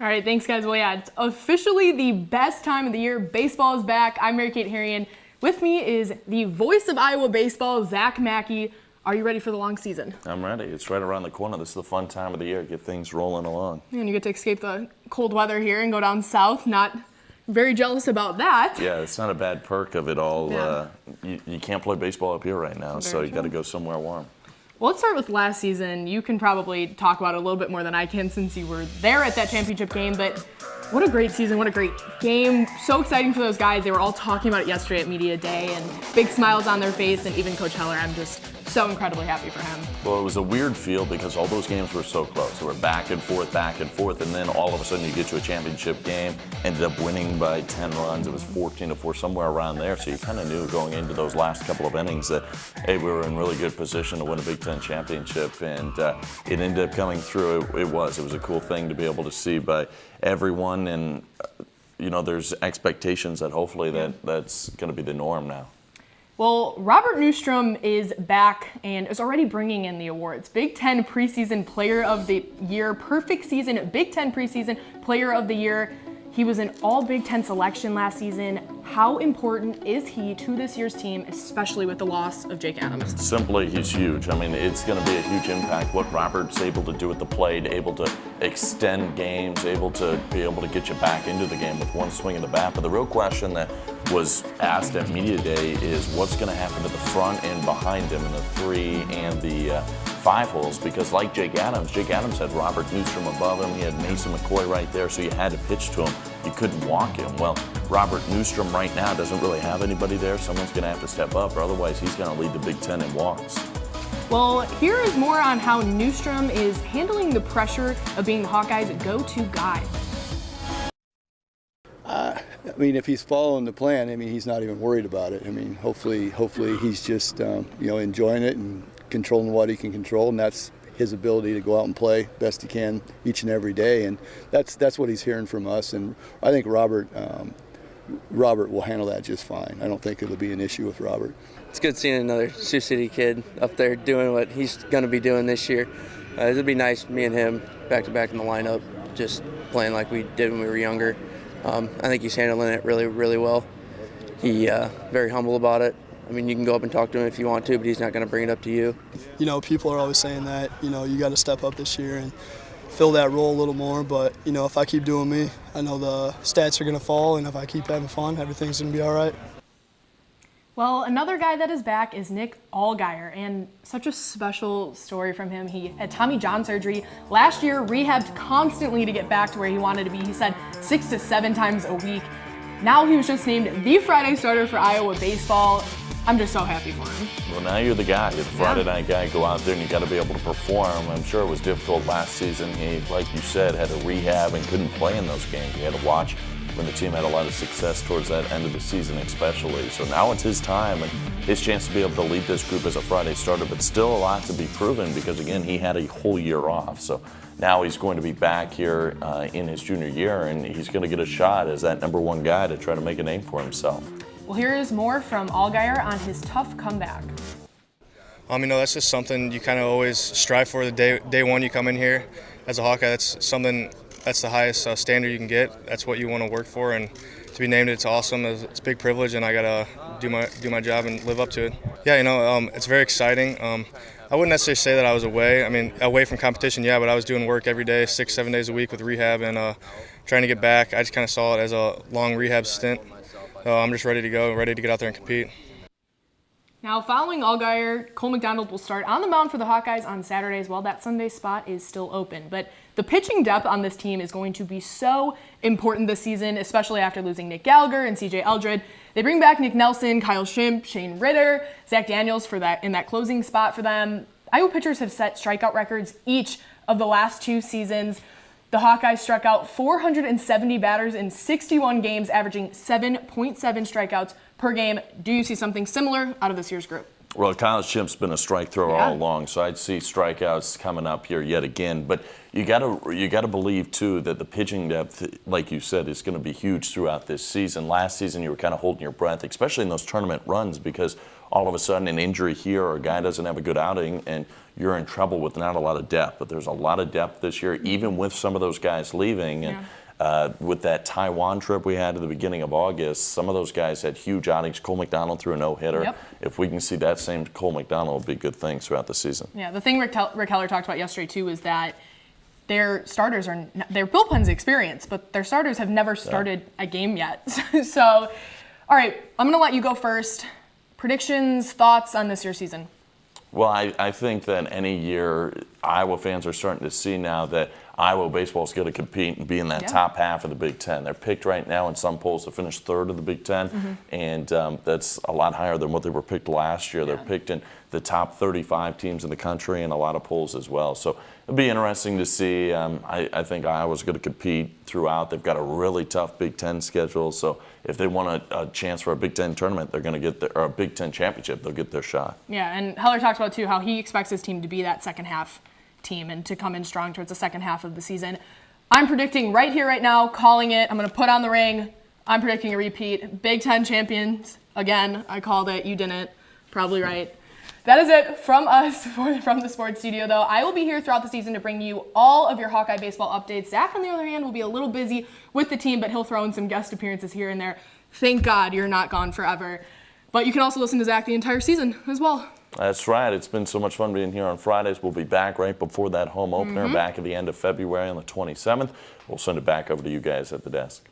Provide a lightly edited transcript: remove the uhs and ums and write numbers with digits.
All right, thanks, guys. Well, yeah, it's officially the best time of the year. Baseball is back. I'm Mary-Kate Harrian. With me is the voice of Iowa baseball, Zach Mackey. Are you ready for the long season? I'm ready. It's right around the corner. This is the fun time of the year. Get things rolling along. And you get to escape the cold weather here and go down south. Not very jealous about that. Yeah, it's not a bad perk of it all. Yeah. You can't play baseball up here right now, so you got to go somewhere warm. Well, let's start with last season. You can probably talk about it a little bit more than I can since you were there at that championship game, but what a great season, what a great game. So exciting for those guys. They were all talking about it yesterday at Media Day, and big smiles on their face, and even Coach Heller, I'm just so incredibly happy for him. Well, it was a weird feel because all those games were so close. They were back and forth, and then all of a sudden you get to a championship game, ended up winning by 10 runs. It was 14-4, somewhere around there, so you kind of knew going into those last couple of innings that, hey, we were in really good position to win a Big Ten championship, and it ended up coming through. It was a cool thing to be able to see by everyone, and there's expectations that hopefully that's going to be the norm now. Well, Robert Newstrom is back and is already bringing in the awards. Big Ten Preseason Player of the Year, perfect season, Big Ten Preseason Player of the Year. He was an all Big Ten selection last season. How important is he to this year's team, especially with the loss of Jake Adams? Simply, he's huge. I mean, it's going to be a huge impact. What Robert's able to do at the plate, able to extend games, able to get you back into the game with one swing of the bat. But the real question that was asked at Media Day is what's going to happen to the front and behind him in the 3 and the 5 holes, because like Jake Adams had Robert Newstrom above him, he had Mason McCoy right there, so you had to pitch to him. You couldn't walk him. Well, Robert Newstrom right now doesn't really have anybody there. Someone's going to have to step up, or otherwise he's going to lead the Big Ten in walks. Well, here is more on how Newstrom is handling the pressure of being the Hawkeyes' go-to guy. I mean, if he's following the plan, I mean, he's not even worried about it. I mean, hopefully he's just, enjoying it and controlling what he can control, and that's his ability to go out and play best he can each and every day, and that's what he's hearing from us. And I think Robert will handle that just fine. I don't think it'll be an issue with Robert. It's good seeing another Sioux City kid up there doing what he's going to be doing this year. It'll be nice, me and him, back-to-back in the lineup, just playing like we did when we were younger. I think he's handling it really, really well. He very humble about it. I mean, you can go up and talk to him if you want to, but he's not going to bring it up to you. People are always saying that, you got to step up this year and fill that role a little more. But, if I keep doing me, I know the stats are going to fall, and if I keep having fun, everything's going to be all right. Well, another guy that is back is Nick Allgaier, and such a special story from him. He had Tommy John surgery last year, rehabbed constantly to get back to where he wanted to be. He said 6 to 7 times a week. Now he was just named the Friday starter for Iowa baseball. I'm just so happy for him. Well, now you're the guy. You're the Friday night guy. Go out there and you got to be able to perform. I'm sure it was difficult last season. He, like you said, had to rehab and couldn't play in those games. He had to watch when the team had a lot of success towards that end of the season especially. So now it's his time and his chance to be able to lead this group as a Friday starter, but still a lot to be proven because, again, he had a whole year off. So now he's going to be back here in his junior year, and he's going to get a shot as that #1 guy to try to make a name for himself. Well, here is more from Allgaier on his tough comeback. That's just something you kind of always strive for. The day one you come in here as a Hawkeye, that's something. That's the highest standard you can get. That's what you want to work for, and to be named, it's awesome. It's a big privilege, and I gotta do my job and live up to it. Yeah, it's very exciting. I wouldn't necessarily say that I was away from competition, yeah, but I was doing work every day, 6-7 days a week with rehab and trying to get back. I just kind of saw it as a long rehab stint. I'm just ready to go, ready to get out there and compete. Now, following Allgaier, Cole McDonald will start on the mound for the Hawkeyes on Saturdays while that Sunday spot is still open. But the pitching depth on this team is going to be so important this season, especially after losing Nick Gallagher and C.J. Eldred. They bring back Nick Nelson, Kyle Schimpf, Shane Ritter, Zach Daniels in that closing spot for them. Iowa pitchers have set strikeout records each of the last 2 seasons. The Hawkeyes struck out 470 batters in 61 games, averaging 7.7 strikeouts per game. Do you see something similar out of this year's group? Well, Kyle Chimp's been a strike thrower Yeah. all along, so I'd see strikeouts coming up here yet again. But you gotta believe too that the pitching depth, like you said, is going to be huge throughout this season. Last season, you were kind of holding your breath, especially in those tournament runs, because all of a sudden an injury here or a guy doesn't have a good outing, and you're in trouble with not a lot of depth. But there's a lot of depth this year, even with some of those guys leaving. And with that Taiwan trip we had at the beginning of August, some of those guys had huge outings. Cole McDonald threw a no-hitter. Yep. If we can see that same Cole McDonald, it'll be good things throughout the season. Yeah, the thing Rick Heller talked about yesterday too is that their starters their bullpen's experienced, but their starters have never started a game yet. So, all right, I'm going to let you go first. Predictions, thoughts on this year's season? Well, I think that any year Iowa fans are starting to see now that Iowa baseball is going to compete and be in that top half of the Big Ten. They're picked right now in some polls to finish third of the Big Ten, and that's a lot higher than what they were picked last year. They're picked in the top 35 teams in the country in a lot of polls as well. So it'll be interesting to see. I think Iowa's going to compete throughout. They've got a really tough Big Ten schedule, so if they want a chance for a Big Ten tournament, they're going to get or a Big Ten championship, they'll get their shot. Yeah, and Heller talked about too how he expects his team to be that second half team and to come in strong towards the second half of the season. I'm predicting right here, right now, calling it. I'm going to put on the ring. I'm predicting a repeat. Big Ten champions. Again, I called it. You didn't. Probably right. That is it from us from the sports studio, though. I will be here throughout the season to bring you all of your Hawkeye baseball updates. Zach, on the other hand, will be a little busy with the team, but he'll throw in some guest appearances here and there. Thank God you're not gone forever. But you can also listen to Zach the entire season as well. That's right. It's been so much fun being here on Fridays. We'll be back right before that home opener, back at the end of February on the 27th. We'll send it back over to you guys at the desk.